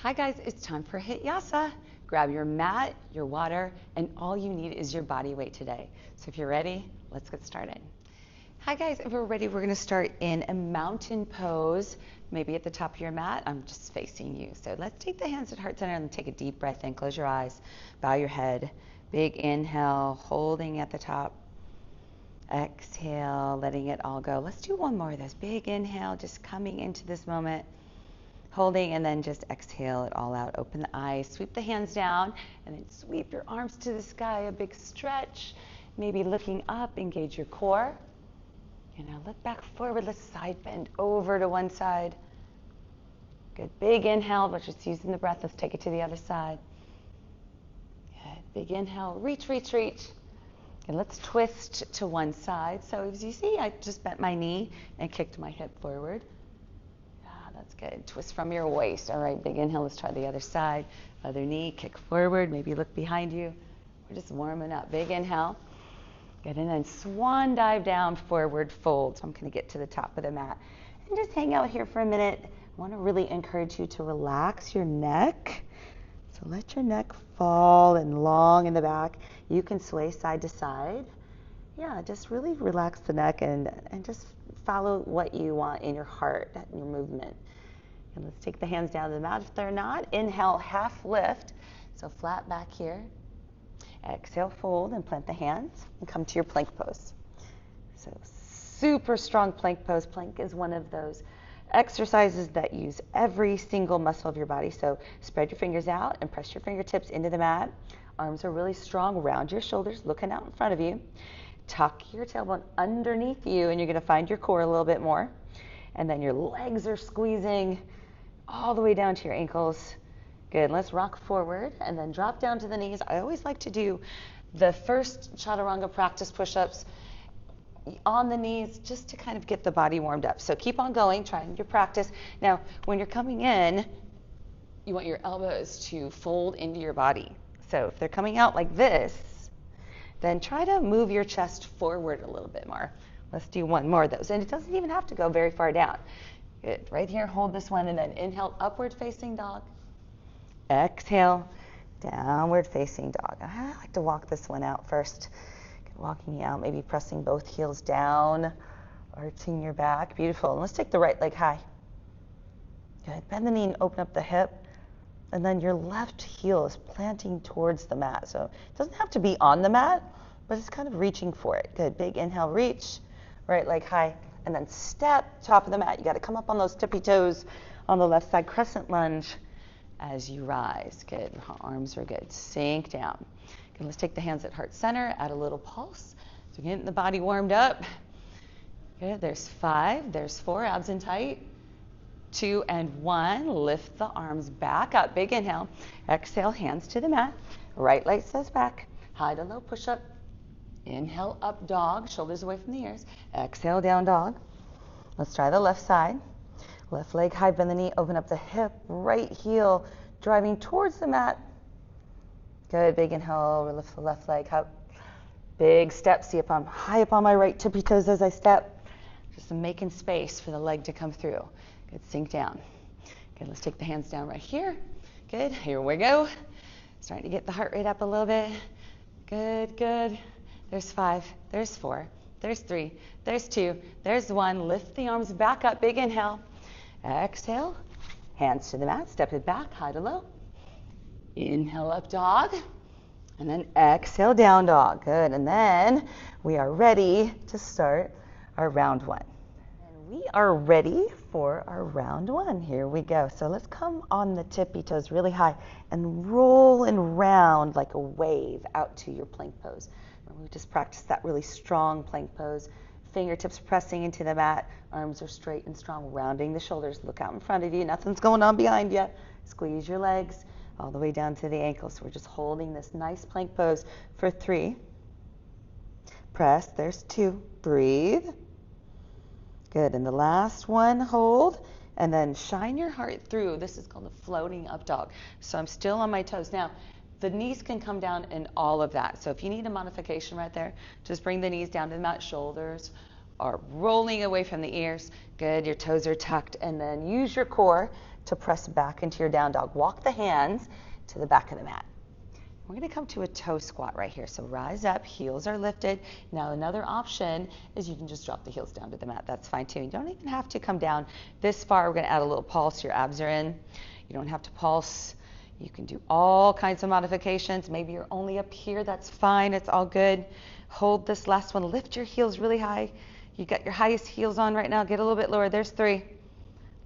Hi guys, it's time for HIITyasa. Grab your mat, your water, and all you need is your body weight today. So if you're ready, let's get started. Hi guys, if we're ready, we're gonna start in a mountain pose, maybe at the top of your mat. I'm just facing you. So let's take the hands at heart center and take a deep breath in. Close your eyes, bow your head. Big inhale, holding at the top. Exhale, letting it all go. Let's do one more of those. Big inhale, just coming into this moment. Holding, and then just exhale it all out. Open the eyes, sweep the hands down, and then sweep your arms to the sky. A big stretch, maybe looking up, engage your core. And now look back forward, let's side bend over to one side. Good, big inhale, but just using the breath. Let's take it to the other side. Good, big inhale, reach, reach, reach. And let's twist to one side. So as you see, I just bent my knee and kicked my hip forward. That's good. Twist from your waist. All right, big inhale. Let's try the other side. Other knee, kick forward. Maybe look behind you. We're just warming up. Big inhale. Good, and then swan dive down, forward fold. So I'm going to get to the top of the mat. And just hang out here for a minute. I want to really encourage you to relax your neck. So let your neck fall and long in the back. You can sway side to side. Yeah, just really relax the neck and just follow what you want in your heart, in your movement. And let's take the hands down to the mat if they're not. Inhale, half lift. So flat back here. Exhale, fold and plant the hands and come to your plank pose. So super strong plank pose. Plank is one of those exercises that use every single muscle of your body. So spread your fingers out and press your fingertips into the mat. Arms are really strong. Round your shoulders, looking out in front of you. Tuck your tailbone underneath you, and you're going to find your core a little bit more. And then your legs are squeezing all the way down to your ankles. Good. Let's rock forward and then drop down to the knees. I always like to do the first chaturanga practice push-ups on the knees just to kind of get the body warmed up. So keep on going, trying your practice. Now, when you're coming in, you want your elbows to fold into your body. So if they're coming out like this, then try to move your chest forward a little bit more. Let's do one more of those. And it doesn't even have to go very far down. Good. Right here, hold this one, and then inhale, upward facing dog. Exhale, downward facing dog. I like to walk this one out first. Walking out, maybe pressing both heels down, arching your back. Beautiful. And let's take the right leg high. Good. Bend the knee and open up the hip. And then your left heel is planting towards the mat. So it doesn't have to be on the mat, but it's kind of reaching for it. Good. Big inhale, reach. Right leg high. And then step, top of the mat. You got to come up on those tippy toes on the left side. Crescent lunge as you rise. Good. Arms are good. Sink down. Good. Let's take the hands at heart center. Add a little pulse. So getting the body warmed up. Good. There's 5. There's 4. Abs in tight. 2 and 1. Lift the arms back up. Big inhale. Exhale, hands to the mat. Right leg says back. High to low push up. Inhale, up dog. Shoulders away from the ears. Exhale, down dog. Let's try the left side. Left leg high, bend the knee, open up the hip. Right heel driving towards the mat. Good. Big inhale. Lift the left leg up. Big step. See if I'm high up on my right tippy toes as I step. Just making space for the leg to come through. Good, sink down. Good, let's take the hands down right here. Good, here we go. Starting to get the heart rate up a little bit. Good, good. There's 5, there's 4, there's 3, there's 2, there's 1. Lift the arms back up, big inhale. Exhale, hands to the mat, step it back, high to low. Inhale, up dog. And then exhale, down dog. Good, and then we are ready to start our round 1. We are ready for our round 1. Here we go. So let's come on the tippy toes really high and roll and round like a wave out to your plank pose. Remember, we just practiced that really strong plank pose. Fingertips pressing into the mat. Arms are straight and strong, rounding the shoulders. Look out in front of you. Nothing's going on behind you. Squeeze your legs all the way down to the ankles. So we're just holding this nice plank pose for 3. Press. There's 2. Breathe. Good, and the last one, hold, and then shine your heart through. This is called a floating up dog. So I'm still on my toes. Now, the knees can come down in all of that. So if you need a modification right there, just bring the knees down to the mat. Shoulders are rolling away from the ears. Good, your toes are tucked, and then use your core to press back into your down dog. Walk the hands to the back of the mat. We're going to come to a toe squat right here. So rise up, heels are lifted. Now another option is you can just drop the heels down to the mat. That's fine too. You don't even have to come down this far. We're going to add a little pulse. Your abs are in. You don't have to pulse. You can do all kinds of modifications. Maybe you're only up here. That's fine. It's all good. Hold this last one. Lift your heels really high. You got your highest heels on right now. Get a little bit lower. There's 3.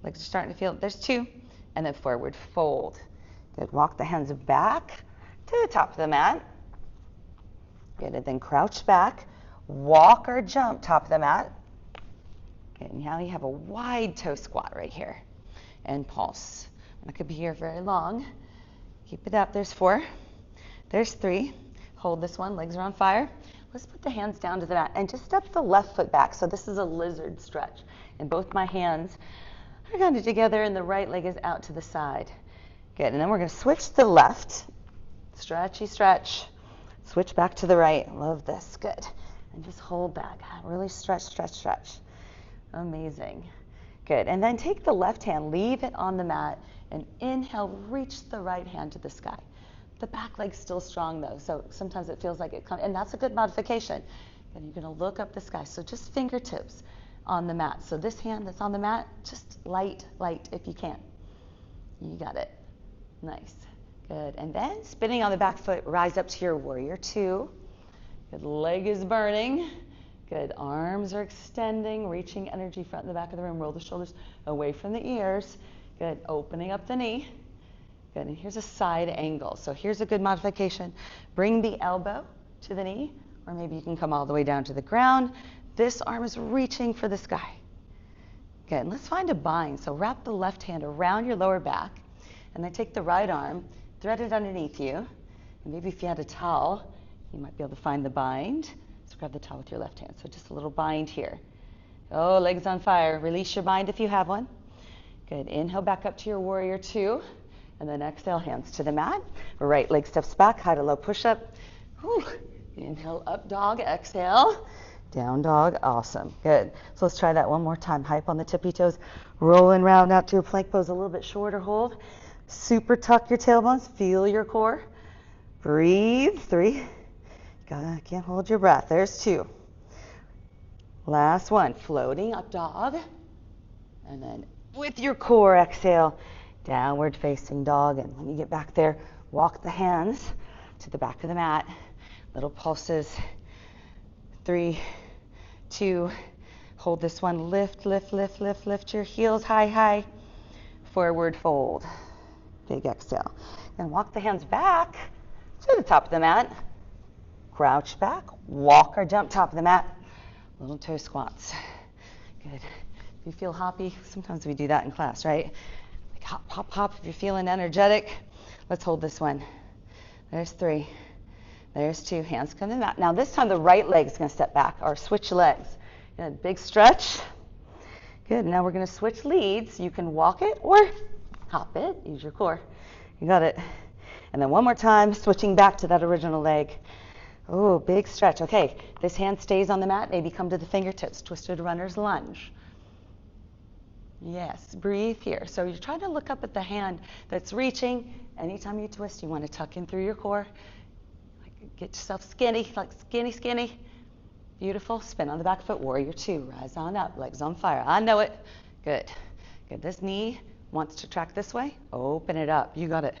Legs are starting to feel it. There's 2. And then forward fold. Good. Walk the hands back to the top of the mat. Good. And then crouch back. Walk or jump top of the mat. Good. Now you have a wide toe squat right here. And pulse. I'm not going to be here very long. Keep it up. There's 4. There's 3. Hold this one. Legs are on fire. Let's put the hands down to the mat and just step the left foot back. So this is a lizard stretch. And both my hands are kind of together and the right leg is out to the side. Good. And then we're going to switch to the left. Stretchy stretch. Switch back to the right. Love this. Good. And just hold that. Really stretch, stretch, stretch. Amazing. Good. And then take the left hand, leave it on the mat, and inhale, reach the right hand to the sky. The back leg's still strong though, so sometimes it feels like it comes, and that's a good modification. And you're going to look up the sky. So just fingertips on the mat. So this hand that's on the mat, just light if you can. You got it. Nice. Good. And then spinning on the back foot, rise up to your warrior 2. Good. Leg is burning. Good. Arms are extending, reaching energy front and the back of the room. Roll the shoulders away from the ears. Good. Opening up the knee. Good. And here's a side angle. So here's a good modification. Bring the elbow to the knee, or maybe you can come all the way down to the ground. This arm is reaching for the sky. Good. And let's find a bind. So wrap the left hand around your lower back, and then take the right arm, thread it underneath you. And maybe if you had a towel, you might be able to find the bind. So grab the towel with your left hand. So just a little bind here. Oh, legs on fire. Release your bind if you have one. Good. Inhale back up to your warrior 2. And then exhale, hands to the mat. Right leg steps back, high to low push-up. Inhale, up dog, exhale. Down dog, awesome, good. So let's try that one more time. Hype on the tippy toes, rolling round out to a plank pose, a little bit shorter hold. Super tuck your tailbones, feel your core. Breathe, 3. Can't hold your breath, there's 2. Last one, floating up dog. And then with your core, exhale. Downward facing dog, and when you get back there, walk the hands to the back of the mat. Little pulses. 3, 2, hold this one. Lift your heels high. Forward fold. Big exhale. And walk the hands back to the top of the mat. Crouch back, walk or jump top of the mat. Little toe squats. Good. If you feel hoppy, sometimes we do that in class, right? Hop, hop, hop. If you're feeling energetic, let's hold this one. There's 3. There's 2. Hands come to the mat. Now this time the right leg is going to step back or switch legs. Good. Big stretch. Good. Now we're going to switch leads. You can walk it or hop it. Use your core. You got it. And then one more time, switching back to that original leg. Oh, big stretch. Okay. This hand stays on the mat. Maybe come to the fingertips. Twisted runner's lunge. Yes, breathe here. So you're trying to look up at the hand that's reaching. Anytime you twist, you want to tuck in through your core. Get yourself skinny, like skinny. Beautiful. Spin on the back foot. Warrior 2. Rise on up. Legs on fire. I know it. Good. Good. This knee wants to track this way. Open it up. You got it.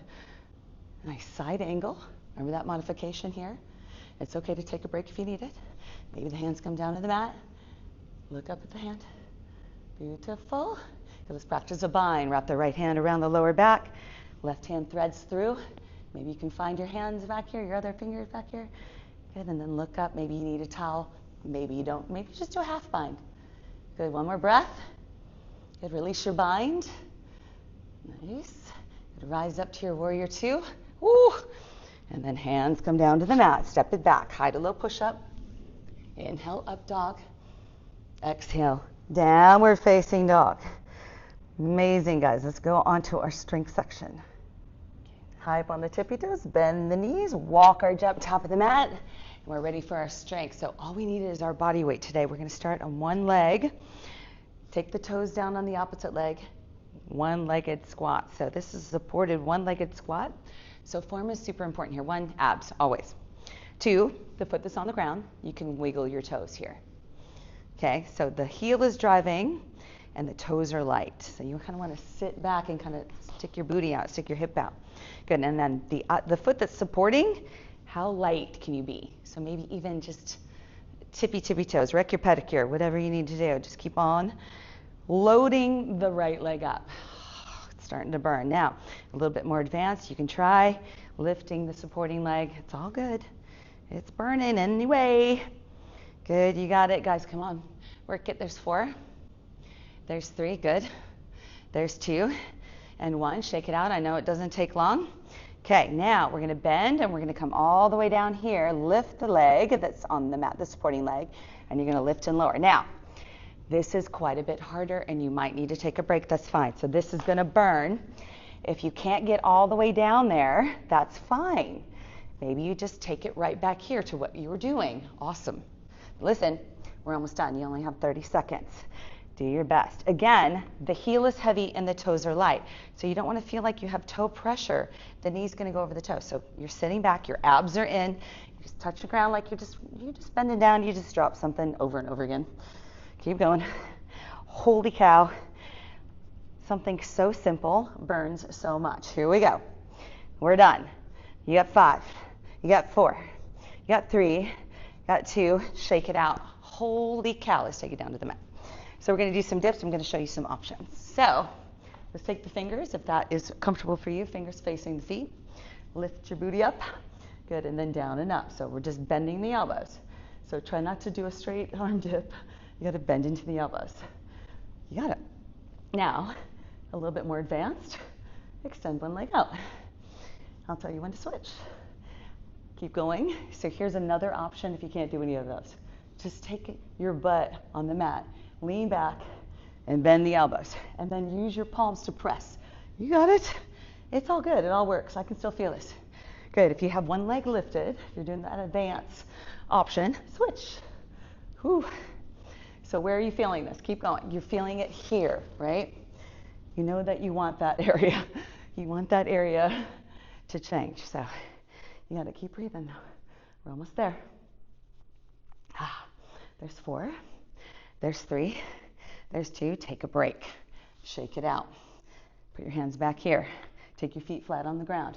Nice side angle. Remember that modification here? It's okay to take a break if you need it. Maybe the hands come down to the mat. Look up at the hand. Beautiful. Okay, let's practice a bind. Wrap the right hand around the lower back. Left hand threads through. Maybe you can find your hands back here, your other fingers back here. Good, and then look up. Maybe you need a towel. Maybe you don't. Maybe just do a half bind. Good, one more breath. Good, release your bind. Nice. Good, rise up to your warrior 2. Woo! And then hands come down to the mat. Step it back. High to low push-up. Inhale, up dog. Exhale. Downward facing dog. Amazing, guys. Let's go on to our strength section. High up on the tippy toes, bend the knees, walk our jump top of the mat, and we're ready for our strength. So all we need is our body weight today. We're going to start on one leg. Take the toes down on the opposite leg. one-legged squat. So this is supported one-legged squat. So form is super important here. 1, abs, always. 2, the foot that's on the ground, you can wiggle your toes here. Okay, so the heel is driving and the toes are light. So you kind of want to sit back and kind of stick your booty out, stick your hip out. Good, and then the foot that's supporting, how light can you be? So maybe even just tippy toes, wreck your pedicure, whatever you need to do. Just keep on loading the right leg up. It's starting to burn. Now, a little bit more advanced, you can try lifting the supporting leg. It's all good. It's burning anyway. Good, you got it. Guys, come on. Work it. There's 4. There's 3. Good. There's 2 and 1. Shake it out. I know it doesn't take long. Okay, now we're going to bend and we're going to come all the way down here. Lift the leg that's on the mat, the supporting leg, and you're going to lift and lower. Now, this is quite a bit harder and you might need to take a break. That's fine. So this is going to burn. If you can't get all the way down there, that's fine. Maybe you just take it right back here to what you were doing. Awesome. Listen, we're almost done. You only have 30 seconds. Do your best. Again, the heel is heavy and the toes are light. So you don't want to feel like you have toe pressure. The knee's going to go over the toe. So you're sitting back, your abs are in. You just touch the ground like you're just bending down. You just drop something over and over again. Keep going. Holy cow. Something so simple burns so much. Here we go. We're done. You got 5. You got 4. You got 3. You got 2. Shake it out. Holy cow. Let's take it down to the mat. So we're going to do some dips. I'm going to show you some options. So let's take the fingers, if that is comfortable for you, fingers facing the feet. Lift your booty up. Good, and then down and up. So we're just bending the elbows. So try not to do a straight arm dip. You got to bend into the elbows. You got it. Now, a little bit more advanced. Extend one leg out. I'll tell you when to switch. Keep going. So here's another option if you can't do any of those. Just take your butt on the mat. Lean back and bend the elbows. And then use your palms to press. You got it? It's all good. It all works. I can still feel this. Good. If you have one leg lifted, if you're doing that advanced option, switch. Whew. So where are you feeling this? Keep going. You're feeling it here, right? You know that you want that area. You want that area to change. So you got to keep breathing now. We're almost there. There's 4. There's 3. There's 2. Take a break. Shake it out. Put your hands back here. Take your feet flat on the ground.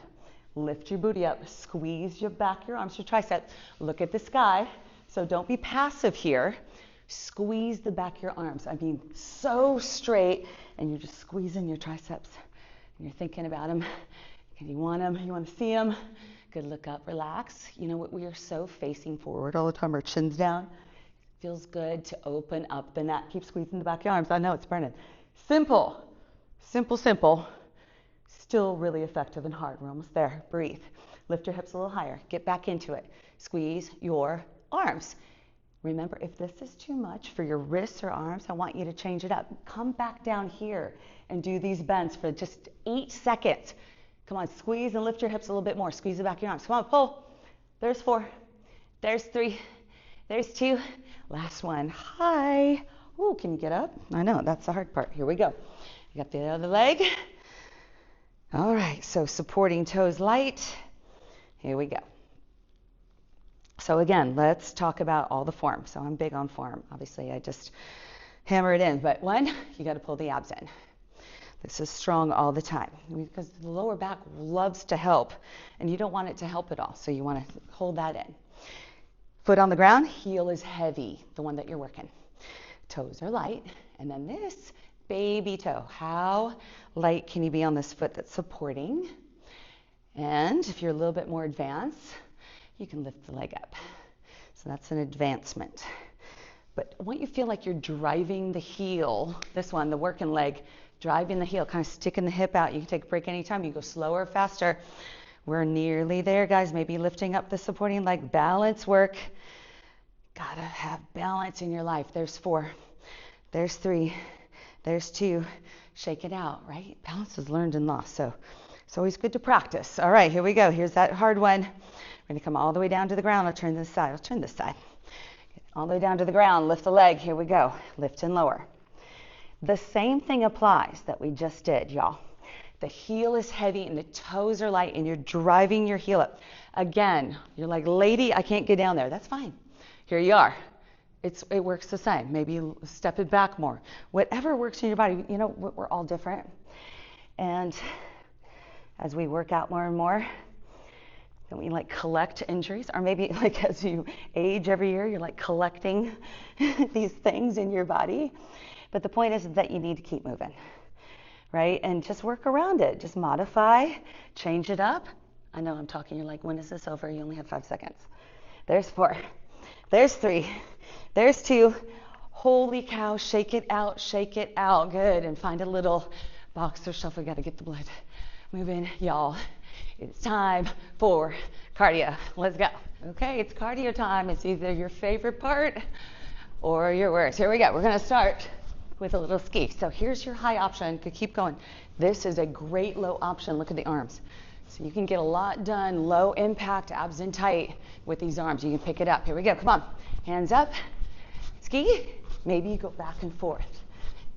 Lift your booty up. Squeeze your back, your arms, your triceps. Look at the sky. So don't be passive here. Squeeze the back of your arms. I mean, so straight. And you're just squeezing your triceps. And you're thinking about them. And you want them. You want to see them. Good. Look up. Relax. You know what? We are so facing forward all the time. Our chin's down. Feels good to open up the neck. Keep squeezing the back of your arms. I know it's burning. Simple. Simple. Still really effective and hard. We're almost there. Breathe. Lift your hips a little higher. Get back into it. Squeeze your arms. Remember, if this is too much for your wrists or arms, I want you to change it up. Come back down here and do these bends for just 8 seconds. Come on, squeeze and lift your hips a little bit more. Squeeze the back of your arms. Come on, pull. There's 4. There's 3. There's 2. Last one. Hi. Ooh, can you get up? I know, that's the hard part. Here we go. You got the other leg. All right, so supporting toes light. Here we go. So again, let's talk about all the form. So I'm big on form. Obviously, I just hammer it in. But 1, you got to pull the abs in. This is strong all the time because the lower back loves to help, and you don't want it to help at all. So you want to hold that in. Foot on the ground, heel is heavy, the one that you're working. Toes are light, and then this baby toe. How light can you be on this foot that's supporting? And if you're a little bit more advanced, you can lift the leg up. So that's an advancement. But I want you to feel like you're driving the heel, this one, the working leg, driving the heel, kind of sticking the hip out. You can take a break anytime. You go slower or faster. We're nearly there, guys. Maybe lifting up the supporting leg. Balance work. Gotta have balance in your life. There's 4. There's 3. There's 2. Shake it out, right? Balance is learned and lost. So it's always good to practice. All right, here we go. Here's that hard one. We're going to come all the way down to the ground. I'll turn this side. I'll turn this side. All the way down to the ground. Lift the leg. Here we go. Lift and lower. The same thing applies that we just did, y'all. The heel is heavy and the toes are light and you're driving your heel up. Again, you're like, lady, I can't get down there. That's fine. Here you are. It works the same. Maybe step it back more. Whatever works in your body. You know, we're all different. And as we work out more and more, then we like collect injuries. Or maybe like as you age every year, you're like collecting these things in your body. But the point is that you need to keep moving, right? And just work around it. Just modify, change it up. I know I'm talking. You're like, when is this over? You only have 5 seconds. There's 4. There's 3. There's 2. Holy cow, shake it out, shake it out. Good. And find a little box or shelf. We got to get the blood moving, y'all. It's time for cardio. Let's go. Okay, it's cardio time. It's either your favorite part or your worst. Here we go. We're going to start with a little ski. So here's your high option. Could keep going. This is a great low option. Look at the arms. So you can get a lot done, low impact, abs in tight with these arms. You can pick it up. Here we go. Come on. Hands up. Ski. Maybe you go back and forth.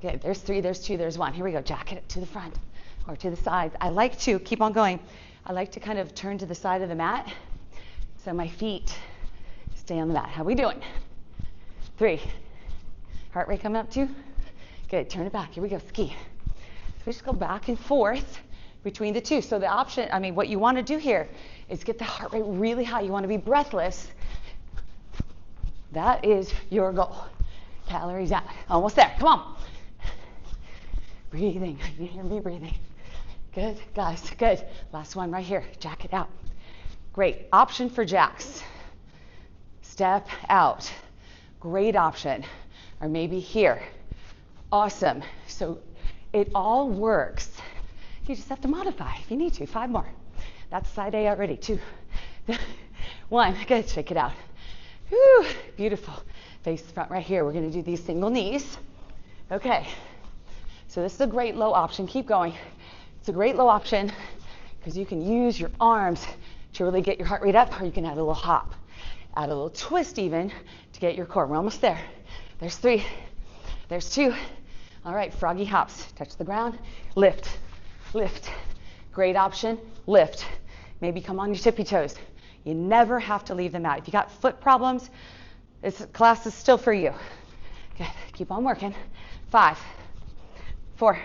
Good. There's 3, there's 2, there's 1. Here we go. Jack it to the front or to the sides. I like to keep on going. I like to kind of turn to the side of the mat so my feet stay on the mat. How we doing? 3. Heart rate coming up 2. Good. Turn it back. Here we go. Ski. So we just go back and forth between the 2. So the option, what you want to do here is get the heart rate really high. You want to be breathless. That is your goal. Calories out. Almost there. Come on. Breathing. You hear me breathing. Good, guys. Good. Last one right here. Jack it out. Great. Option for jacks. Step out. Great option. Or maybe here. Awesome. So it all works. You just have to modify if you need to. 5 more. That's side A already. 2, 1. Good. Shake it out. Whew. Beautiful. Face front right here. We're going to do these single knees. Okay. So this is a great low option. Keep going. It's a great low option because you can use your arms to really get your heart rate up, or you can add a little hop, add a little twist even to get your core. We're almost there. There's 3. There's 2. All right, froggy hops. Touch the ground. Lift. Lift. Great option. Lift. Maybe come on your tippy toes. You never have to leave them out. If you got foot problems, this class is still for you. Good. Keep on working. 5, 4,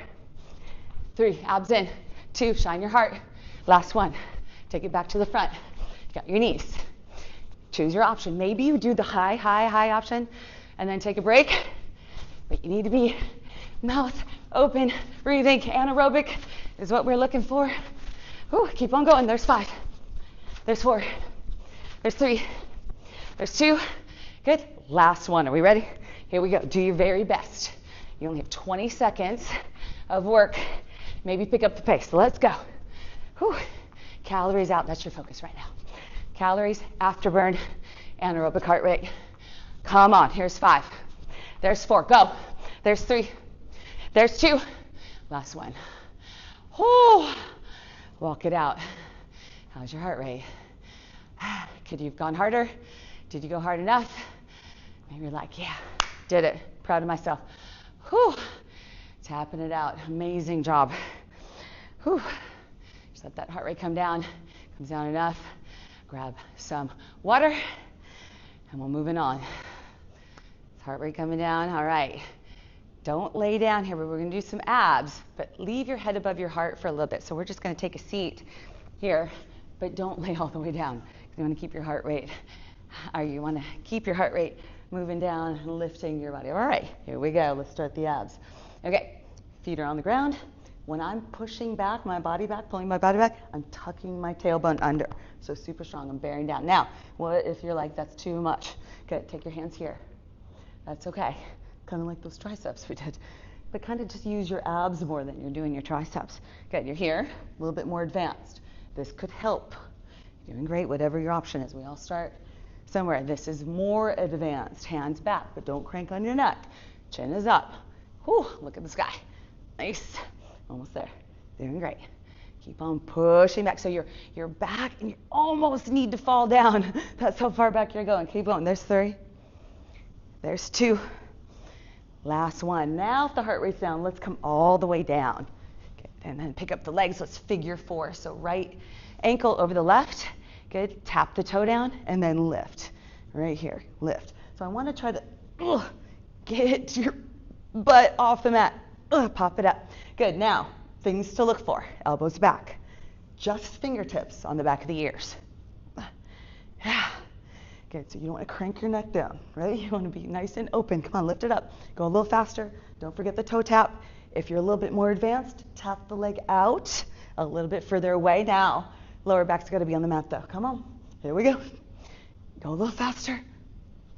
3. Abs in. 2. Shine your heart. Last one. Take it back to the front. Got your knees. Choose your option. Maybe you do the high option and then take a break. But you need to be mouth open, breathing. Anaerobic is what we're looking for. Ooh, keep on going. There's 5. There's 4. There's 3. There's 2. Good. Last one. Are we ready? Here we go. Do your very best. You only have 20 seconds of work. Maybe pick up the pace. So let's go. Whew. Calories out. That's your focus right now. Calories, afterburn, anaerobic heart rate. Come on. Here's 5. There's 4. Go. There's 3. There's 2. Last one. Whew. Walk it out. How's your heart rate? Could you have gone harder? Did you go hard enough? Maybe you're like, yeah, did it. Proud of myself. Whew. Tapping it out. Amazing job. Whew. Just let that heart rate come down. Comes down enough. Grab some water and we're moving on. Heart rate coming down. All right. Don't lay down here. We're going to do some abs, but leave your head above your heart for a little bit. So we're just going to take a seat here, but don't lay all the way down. You want to keep your heart rate, or you want to keep your heart rate moving down and lifting your body. All right, here we go. Let's start the abs. Okay, feet are on the ground. When I'm pushing back, my body back, pulling my body back, I'm tucking my tailbone under. So super strong. I'm bearing down. Now, what if you're like, that's too much? Good. Take your hands here. That's okay. Kind of like those triceps we did. But kind of just use your abs more than you're doing your triceps. Good. You're here. A little bit more advanced. This could help. You're doing great, whatever your option is. We all start somewhere. This is more advanced. Hands back, but don't crank on your neck. Chin is up. Whew, look at the sky. Nice. Almost there. Doing great. Keep on pushing back. So you're back and you almost need to fall down. That's how far back you're going. Keep going. There's 3. There's 2. Last one. Now if the heart rate's down, let's come all the way down. Good. And then pick up the legs. Let's figure 4. So right ankle over the left. Good. Tap the toe down and then lift. Right here. Lift. So I want to try to get your butt off the mat. Pop it up. Good. Now, things to look for. Elbows back. Just fingertips on the back of the ears. Good, so you don't want to crank your neck down, right? You want to be nice and open. Come on, lift it up. Go a little faster. Don't forget the toe tap. If you're a little bit more advanced, tap the leg out a little bit further away. Now, lower back's got to be on the mat though. Come on. Here we go. Go a little faster.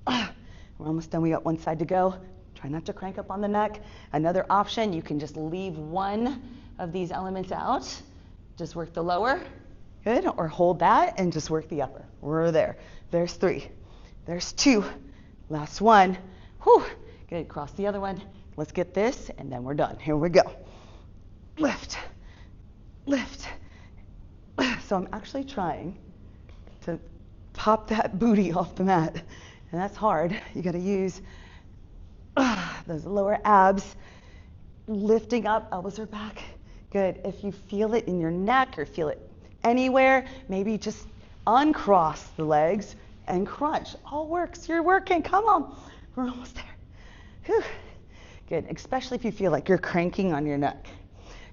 We're almost done. We got one side to go. Try not to crank up on the neck. Another option, you can just leave one of these elements out. Just work the lower. Good. Or hold that and just work the upper. We're there. There's 3. There's 2. Last one. Whew. Good. Cross the other one. Let's get this and then we're done. Here we go. Lift. Lift. So I'm actually trying to pop that booty off the mat. And that's hard. You got to use those lower abs. Lifting up. Elbows are back. Good. If you feel it in your neck or feel it anywhere, maybe just uncross the legs and crunch. All works. You're working. Come on. We're almost there. Whew. Good. Especially if you feel like you're cranking on your neck.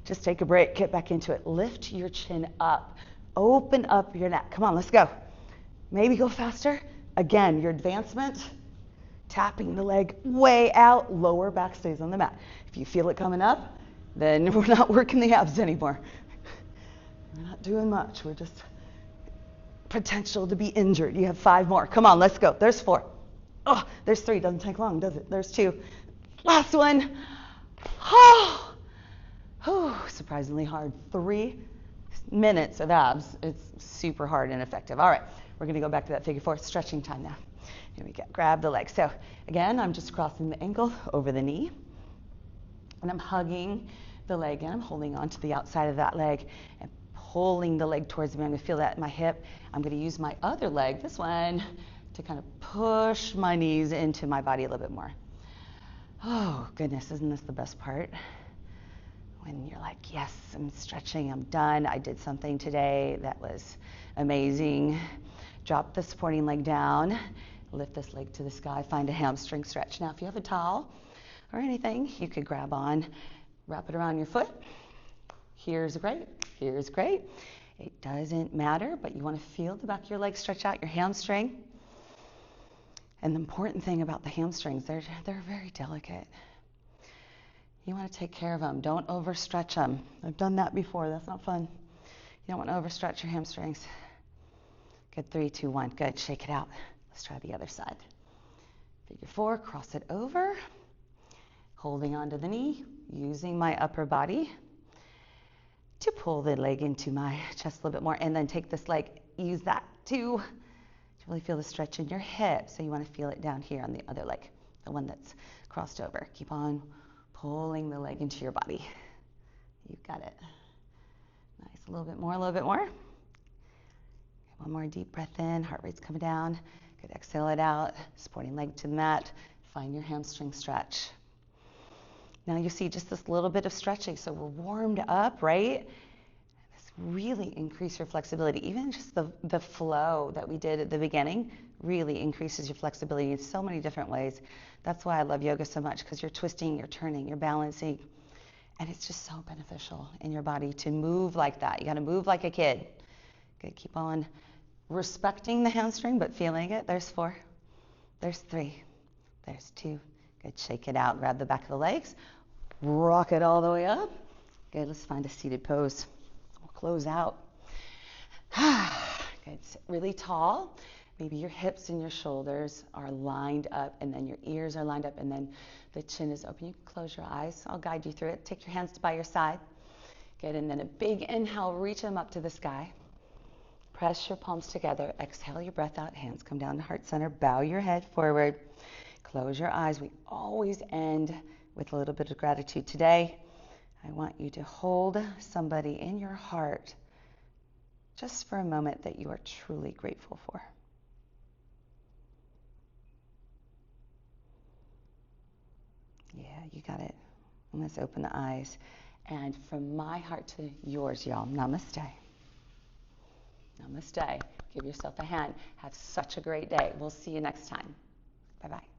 Just take a break. Get back into it. Lift your chin up. Open up your neck. Come on. Let's go. Maybe go faster. Again, your advancement. Tapping the leg way out. Lower back stays on the mat. If you feel it coming up, then we're not working the abs anymore. We're not doing much. We're just potential to be injured. You have 5 more. Come on, let's go. There's 4. Oh, there's 3. Doesn't take long, does it? There's 2. Last one. Oh, surprisingly hard. 3 minutes of abs. It's super hard and effective. All right, we're going to go back to that figure 4. Stretching time now. Here we go. Grab the leg. So again, I'm just crossing the ankle over the knee. And I'm hugging the leg and I'm holding on to the outside of that leg and pulling the leg towards me. I'm going to feel that in my hip. I'm going to use my other leg, this one, to kind of push my knees into my body a little bit more. Oh, goodness, isn't this the best part? When you're like, yes, I'm stretching, I'm done. I did something today that was amazing. Drop the supporting leg down. Lift this leg to the sky. Find a hamstring stretch. Now, if you have a towel or anything, you could grab on, wrap it around your foot. Here's great. Here's great. It doesn't matter, but you want to feel the back of your leg stretch out, your hamstring. And the important thing about the hamstrings, they're very delicate. You want to take care of them. Don't overstretch them. I've done that before. That's not fun. You don't want to overstretch your hamstrings. Good. 3, 2, 1. Good. Shake it out. Let's try the other side. Figure 4. Cross it over. Holding onto the knee. Using my upper body to pull the leg into my chest a little bit more. And then take this leg. Use that to really feel the stretch in your hip. So you want to feel it down here on the other leg. The one that's crossed over. Keep on pulling the leg into your body. You've got it. Nice. A little bit more, a little bit more. One more deep breath in. Heart rate's coming down. Good. Exhale it out. Supporting leg to the mat. Find your hamstring stretch. Now you see just this little bit of stretching. So we're warmed up, right? This really increases your flexibility. Even just the flow that we did at the beginning really increases your flexibility in so many different ways. That's why I love yoga so much, because you're twisting, you're turning, you're balancing. And it's just so beneficial in your body to move like that. You got to move like a kid. Good. Keep on respecting the hamstring, but feeling it. There's 4. There's 3. There's 2. Good. Shake it out. Grab the back of the legs. Rock it all the way up. Good. Let's find a seated pose. We'll close out. Good. Sit really tall. Maybe your hips and your shoulders are lined up, and then your ears are lined up, and then the chin is open. You can close your eyes. I'll guide you through it. Take your hands by your side. Good. And then a big inhale. Reach them up to the sky. Press your palms together. Exhale your breath out. Hands come down to heart center. Bow your head forward. Close your eyes. We always end with a little bit of gratitude. Today, I want you to hold somebody in your heart just for a moment that you are truly grateful for. Yeah, you got it. And let's open the eyes. And from my heart to yours, y'all, namaste. Namaste. Give yourself a hand. Have such a great day. We'll see you next time. Bye-bye.